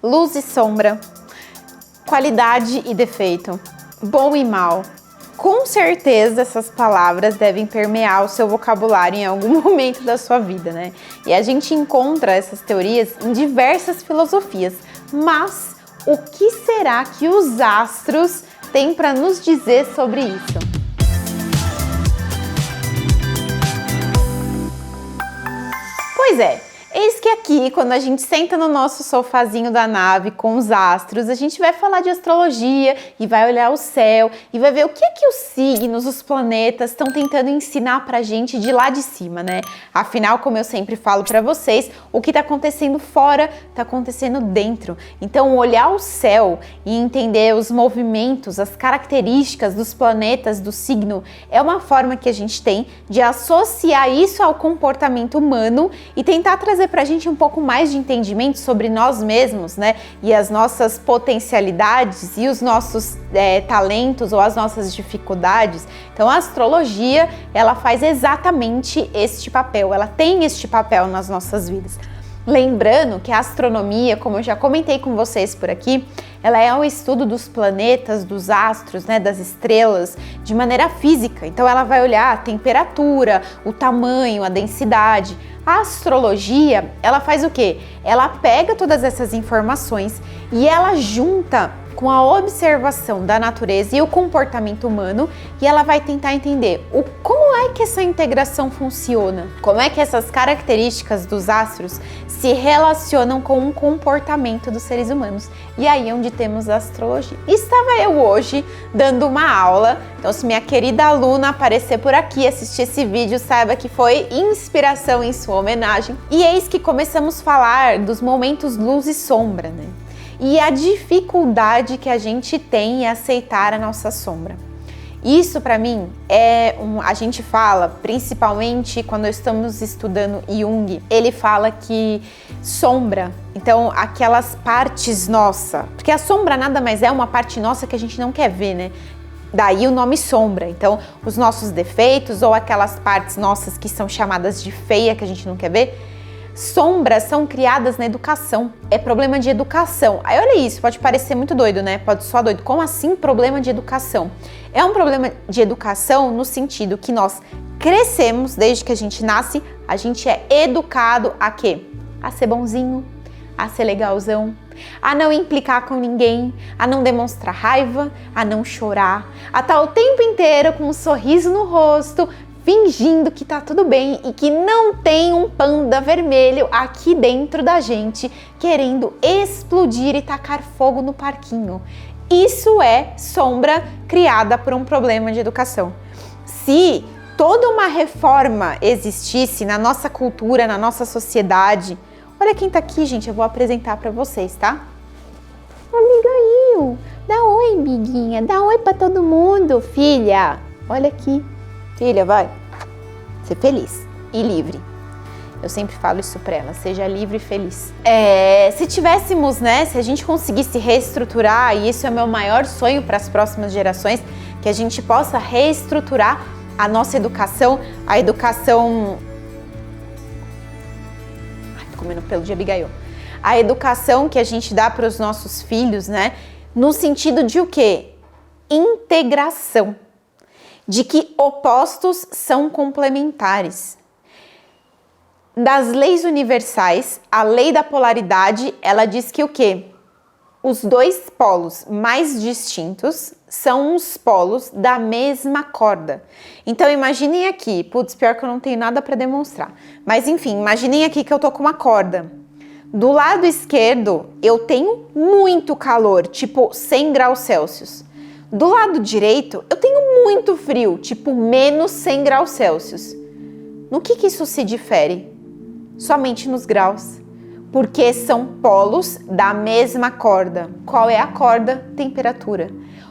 luz e sombra, qualidade e defeito, bom e mal. Com certeza essas palavras devem permear o seu vocabulário em algum momento da sua vida, né? E a gente encontra essas teorias em diversas filosofias, mas o que será que os astros têm para nos dizer sobre isso? Pois é. Eis que aqui, quando a gente senta no nosso sofazinho da nave com os astros, a gente vai falar de astrologia e vai olhar o céu e vai ver o que é que os signos, os planetas estão tentando ensinar pra gente de lá de cima, né? Afinal, como eu sempre falo pra vocês, o que tá acontecendo fora tá acontecendo dentro. Então, olhar o céu e entender os movimentos, as características dos planetas, do signo, é uma forma que a gente tem de associar isso ao comportamento humano e tentar trazer pra gente um pouco mais de entendimento sobre nós mesmos, né? E as nossas potencialidades e os nossos talentos ou as nossas dificuldades. Então a astrologia, ela faz exatamente este papel, ela tem este papel nas nossas vidas. Lembrando que a astronomia, como eu já comentei com vocês por aqui, ela é um estudo dos planetas, dos astros, né, das estrelas, de maneira física. Então ela vai olhar a temperatura, o tamanho, a densidade. A astrologia, ela faz o quê? Ela pega todas essas informações e ela junta com a observação da natureza e o comportamento humano e ela vai tentar entender como é que essa integração funciona, como é que essas características dos astros se relacionam com o comportamento dos seres humanos. E aí é onde temos a astrologia. Estava eu hoje dando uma aula, então se minha querida aluna aparecer por aqui, assistir esse vídeo, saiba que foi inspiração em sua homenagem. E eis que começamos a falar dos momentos luz e sombra, né? E a dificuldade que a gente tem em aceitar a nossa sombra. Isso para mim a gente fala, principalmente quando estamos estudando Jung, ele fala que sombra, então aquelas partes nossa, porque a sombra nada mais é uma parte nossa que a gente não quer ver, né? Daí o nome sombra, então os nossos defeitos ou aquelas partes nossas que são chamadas de feia que a gente não quer ver, sombras são criadas na educação, é problema de educação. Aí olha isso, pode parecer muito doido, né? Pode soar doido. Como assim problema de educação? É um problema de educação no sentido que nós crescemos, desde que a gente nasce, a gente é educado a quê? A ser bonzinho, a ser legalzão, a não implicar com ninguém, a não demonstrar raiva, a não chorar, a estar o tempo inteiro com um sorriso no rosto, fingindo que tá tudo bem e que não tem um panda vermelho aqui dentro da gente querendo explodir e tacar fogo no parquinho. Isso é sombra criada por um problema de educação. Se toda uma reforma existisse na nossa cultura, na nossa sociedade, olha quem tá aqui, gente, eu vou apresentar para vocês, tá? Amigainho, dá oi, amiguinha, dá oi para todo mundo, filha. Olha aqui. Filha, vai ser feliz e livre. Eu sempre falo isso pra ela, seja livre e feliz. Se tivéssemos, né, se a gente conseguisse reestruturar, e isso é meu maior sonho para as próximas gerações, que a gente possa reestruturar a nossa educação, a educação... Ai, tô comendo pelo de Abigail. A educação que a gente dá para os nossos filhos, né, no sentido de o quê? Integração. De que opostos são complementares. Das leis universais, a lei da polaridade, ela diz que o quê? Os dois polos mais distintos são os polos da mesma corda. Então imaginem aqui, putz, pior que eu não tenho nada para demonstrar. Mas enfim, imaginem aqui que eu tô com uma corda. Do lado esquerdo, eu tenho muito calor, tipo 100 graus Celsius. Do lado direito, eu tenho muito frio, tipo menos 100 graus Celsius. No que isso se difere? Somente nos graus. Porque são polos da mesma corda. Qual é a corda? Temperatura.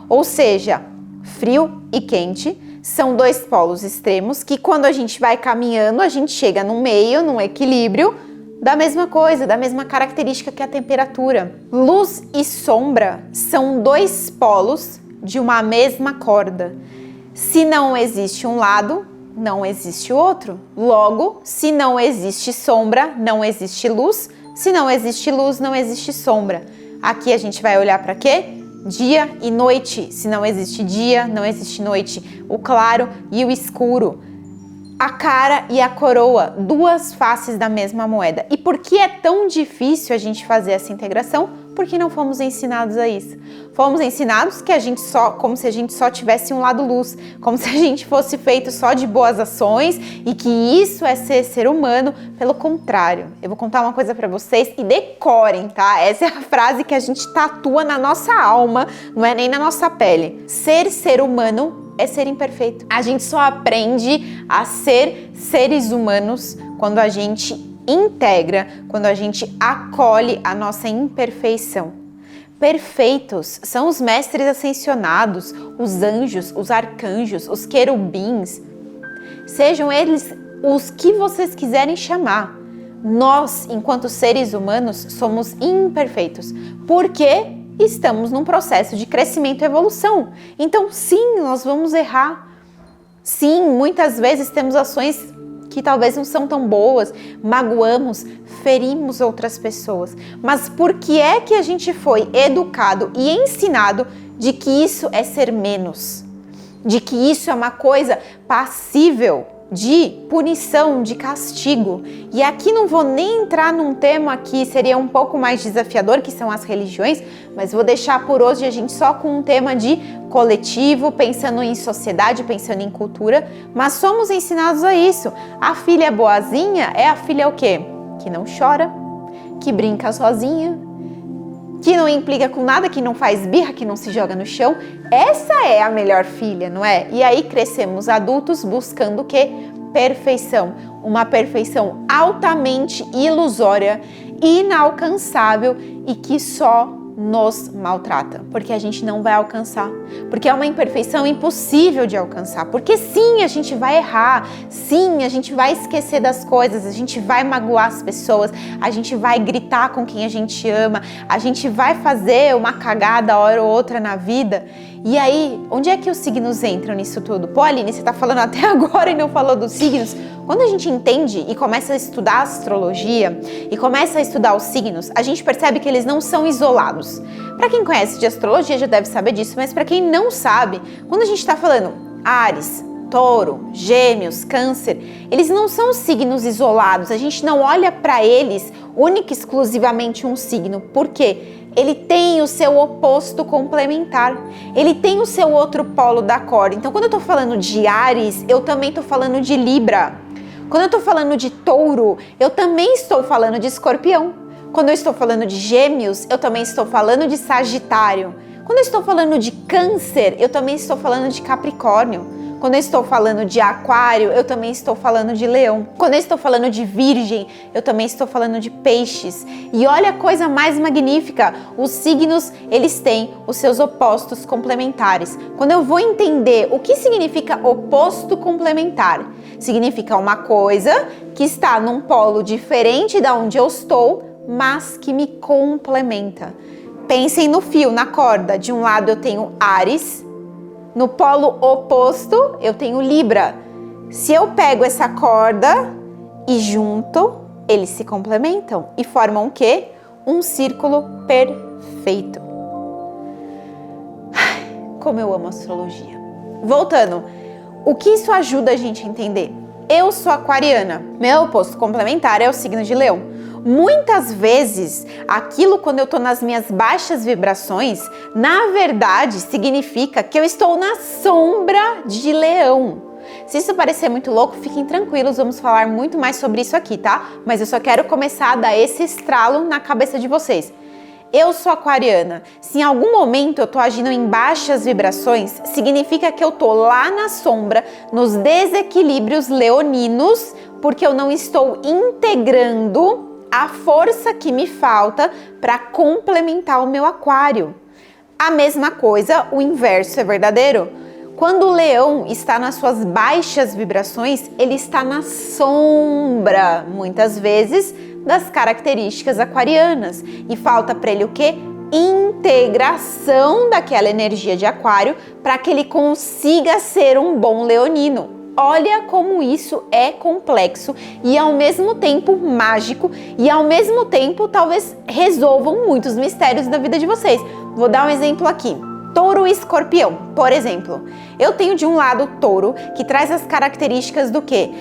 Ou seja, frio e quente são dois polos extremos que quando a gente vai caminhando, a gente chega no meio, num equilíbrio da mesma coisa, da mesma característica que a temperatura. Luz e sombra são dois polos de uma mesma corda. Se não existe um lado, não existe o outro. Logo, se não existe sombra, não existe luz. Se não existe luz, não existe sombra. Aqui a gente vai olhar para quê? Dia e noite. Se não existe dia, não existe noite. O claro e o escuro. A cara e a coroa, duas faces da mesma moeda. E por que é tão difícil a gente fazer essa integração? Porque não fomos ensinados a isso. Fomos ensinados que como se a gente só tivesse um lado luz, como se a gente fosse feito só de boas ações e que isso é ser humano. Pelo contrário, eu vou contar uma coisa pra vocês e decorem, tá? Essa é a frase que a gente tatua na nossa alma, não é nem na nossa pele. Ser humano é ser imperfeito. A gente só aprende a ser seres humanos quando a gente integra, quando a gente acolhe a nossa imperfeição. Perfeitos são os mestres ascensionados, os anjos, os arcanjos, os querubins. Sejam eles os que vocês quiserem chamar. Nós, enquanto seres humanos, somos imperfeitos. Por quê? Estamos num processo de crescimento e evolução. Então, sim, nós vamos errar. Sim, muitas vezes temos ações que talvez não são tão boas, magoamos, ferimos outras pessoas. Mas por que é que a gente foi educado e ensinado de que isso é ser menos? De que isso é uma coisa passível de punição, de castigo. E aqui não vou nem entrar num tema que seria um pouco mais desafiador, que são as religiões, mas vou deixar por hoje a gente só com um tema de coletivo, pensando em sociedade, pensando em cultura, mas somos ensinados a isso. A filha boazinha é a filha o quê? Que não chora, que brinca sozinha, que não implica com nada, que não faz birra, que não se joga no chão. Essa é a melhor filha, não é? E aí crescemos adultos buscando o quê? Perfeição. Uma perfeição altamente ilusória, inalcançável e que só nos maltrata, porque a gente não vai alcançar, porque é uma imperfeição impossível de alcançar, porque sim, a gente vai errar, sim, a gente vai esquecer das coisas, a gente vai magoar as pessoas, a gente vai gritar com quem a gente ama, a gente vai fazer uma cagada hora ou outra na vida. E aí, onde é que os signos entram nisso tudo? Pô, Aline, você tá falando até agora e não falou dos signos. Quando a gente entende e começa a estudar a astrologia e começa a estudar os signos, a gente percebe que eles não são isolados. Para quem conhece de astrologia já deve saber disso, mas para quem não sabe, quando a gente tá falando Áries, Touro, Gêmeos, Câncer, eles não são signos isolados, a gente não olha para eles única e exclusivamente um signo. Por quê? Ele tem o seu oposto complementar, ele tem o seu outro polo da corda. Então, quando eu tô falando de Áries, eu também tô falando de Libra. Quando eu tô falando de Touro, eu também estou falando de Escorpião. Quando eu estou falando de Gêmeos, eu também estou falando de Sagitário. Quando eu estou falando de Câncer, eu também estou falando de Capricórnio. Quando eu estou falando de Aquário, eu também estou falando de Leão. Quando eu estou falando de Virgem, eu também estou falando de Peixes. E olha a coisa mais magnífica, os signos, eles têm os seus opostos complementares. Quando eu vou entender o que significa oposto complementar, significa uma coisa que está num polo diferente da onde eu estou, mas que me complementa. Pensem no fio, na corda. De um lado eu tenho Áries, no polo oposto, eu tenho Libra. Se eu pego essa corda e junto, eles se complementam e formam o quê? Um círculo perfeito. Ai, como eu amo astrologia. Voltando, o que isso ajuda a gente a entender? Eu sou aquariana, meu oposto complementar é o signo de Leão. Muitas vezes, aquilo quando eu estou nas minhas baixas vibrações, na verdade significa que eu estou na sombra de Leão. Se isso parecer muito louco, fiquem tranquilos, vamos falar muito mais sobre isso aqui, tá? Mas eu só quero começar a dar esse estralo na cabeça de vocês. Eu sou aquariana. Se em algum momento eu estou agindo em baixas vibrações, significa que eu estou lá na sombra, nos desequilíbrios leoninos, porque eu não estou integrando a força que me falta para complementar o meu aquário. A mesma coisa, o inverso é verdadeiro. Quando o leão está nas suas baixas vibrações, ele está na sombra, muitas vezes, das características aquarianas. E falta para ele o quê? Integração daquela energia de aquário para que ele consiga ser um bom leonino. Olha como isso é complexo e ao mesmo tempo mágico e ao mesmo tempo talvez resolvam muitos mistérios da vida de vocês. Vou dar um exemplo aqui. Touro e Escorpião, por exemplo. Eu tenho de um lado o Touro, que traz as características do quê?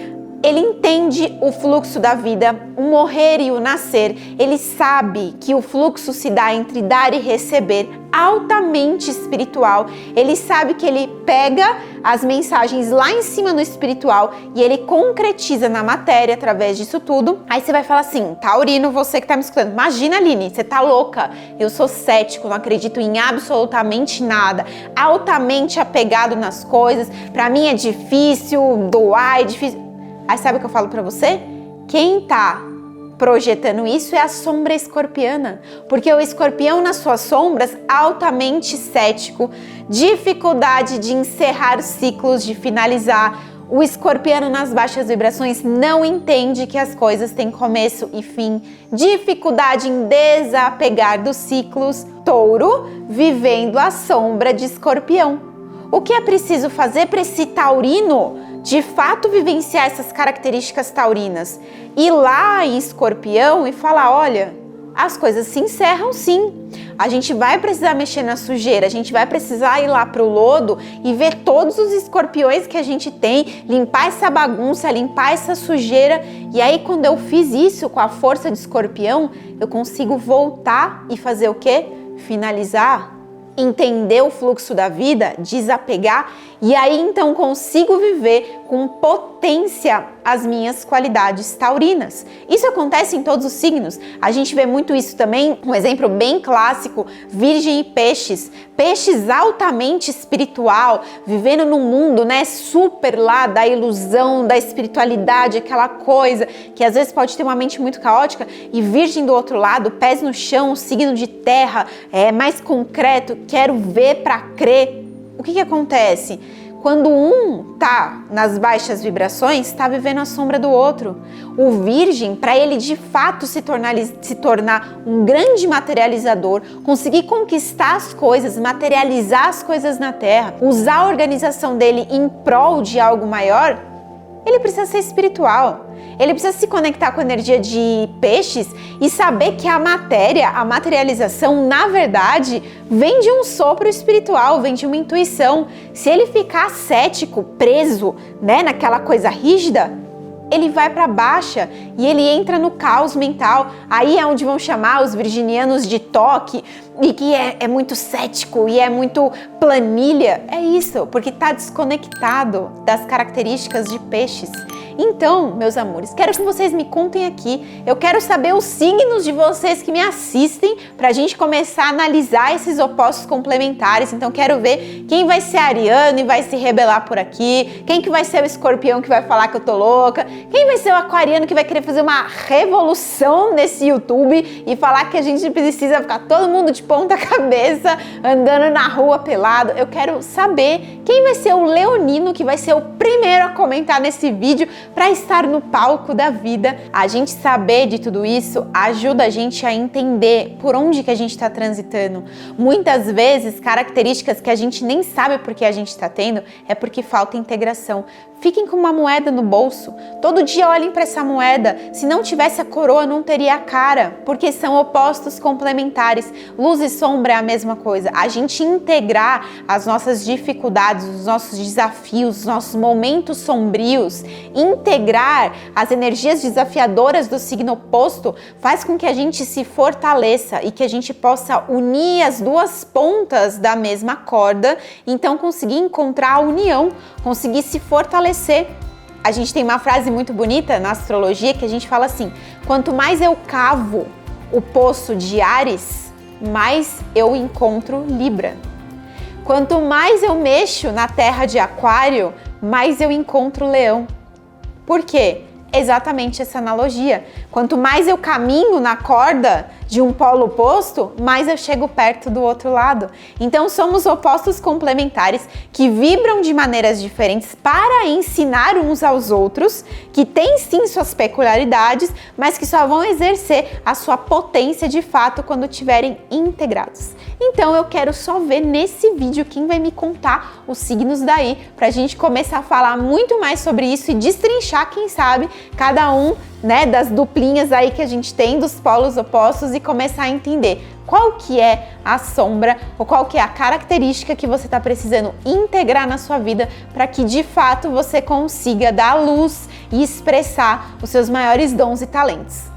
Ele entende o fluxo da vida, o morrer e o nascer. Ele sabe que o fluxo se dá entre dar e receber, altamente espiritual. Ele sabe que ele pega as mensagens lá em cima no espiritual e ele concretiza na matéria através disso tudo. Aí você vai falar assim, taurino, você que tá me escutando, imagina, Aline, você tá louca? Eu sou cético, não acredito em absolutamente nada, altamente apegado nas coisas, pra mim é difícil doar, é difícil... Aí sabe o que eu falo pra você? Quem tá projetando isso é a sombra escorpiana, porque o escorpião nas suas sombras, altamente cético, dificuldade de encerrar ciclos, de finalizar. O escorpiano nas baixas vibrações não entende que as coisas têm começo e fim, dificuldade em desapegar dos ciclos. Touro vivendo a sombra de escorpião. O que é preciso fazer para esse taurino de fato vivenciar essas características taurinas? Ir lá em Escorpião e falar, olha, as coisas se encerram sim. A gente vai precisar mexer na sujeira, a gente vai precisar ir lá pro lodo e ver todos os escorpiões que a gente tem, limpar essa bagunça, limpar essa sujeira. E aí quando eu fiz isso com a força de escorpião, eu consigo voltar e fazer o quê? Finalizar. Entender o fluxo da vida, desapegar e aí então consigo viver com potência as minhas qualidades taurinas. Isso acontece em todos os signos. A gente vê muito isso também, um exemplo bem clássico, Virgem e Peixes. Peixes altamente espiritual, vivendo num mundo, né, super lá da ilusão, da espiritualidade, aquela coisa que às vezes pode ter uma mente muito caótica, e Virgem do outro lado, pés no chão, signo de terra, mais concreto, quero ver para crer. O que acontece? Quando um tá nas baixas vibrações, tá vivendo a sombra do outro. O Virgem, para ele de fato se tornar um grande materializador, conseguir conquistar as coisas, materializar as coisas na Terra, usar a organização dele em prol de algo maior, ele precisa ser espiritual. Ele precisa se conectar com a energia de Peixes e saber que a matéria, a materialização, na verdade, vem de um sopro espiritual, vem de uma intuição. Se ele ficar cético, preso, né, naquela coisa rígida, ele vai para baixa e ele entra no caos mental. Aí é onde vão chamar os virginianos de toque e que é muito cético e é muito planilha. É isso, porque está desconectado das características de Peixes. Então, meus amores, quero que vocês me contem aqui. Eu quero saber os signos de vocês que me assistem para a gente começar a analisar esses opostos complementares. Então, quero ver quem vai ser ariano e vai se rebelar por aqui, quem que vai ser o escorpião que vai falar que eu tô louca, quem vai ser o aquariano que vai querer fazer uma revolução nesse YouTube e falar que a gente precisa ficar todo mundo de ponta cabeça andando na rua pelado. Eu quero saber quem vai ser o leonino que vai ser o primeiro a comentar nesse vídeo para estar no palco da vida. A gente saber de tudo isso ajuda a gente a entender por onde que a gente está transitando. Muitas vezes, características que a gente nem sabe porque a gente está tendo é porque falta integração. Fiquem com uma moeda no bolso. Todo dia olhem para essa moeda. Se não tivesse a coroa, não teria a cara, porque são opostos complementares. Luz e sombra é a mesma coisa. A gente integrar as nossas dificuldades, os nossos desafios, os nossos momentos sombrios, integrar as energias desafiadoras do signo oposto faz com que a gente se fortaleça e que a gente possa unir as duas pontas da mesma corda, então conseguir encontrar a união, conseguir se fortalecer. A gente tem uma frase muito bonita na astrologia que a gente fala assim: quanto mais eu cavo o poço de Áries, mais eu encontro Libra. Quanto mais eu mexo na terra de Aquário, mais eu encontro Leão. Por quê? Exatamente essa analogia. Quanto mais eu caminho na corda de um polo oposto, mais eu chego perto do outro lado. Então somos opostos complementares que vibram de maneiras diferentes para ensinar uns aos outros, que têm sim suas peculiaridades, mas que só vão exercer a sua potência de fato quando estiverem integrados. Então eu quero só ver nesse vídeo quem vai me contar os signos daí, pra gente começar a falar muito mais sobre isso e destrinchar, quem sabe, cada um, né, das duplinhas aí que a gente tem, dos polos opostos, e começar a entender qual que é a sombra ou qual que é a característica que você está precisando integrar na sua vida para que de fato você consiga dar luz e expressar os seus maiores dons e talentos.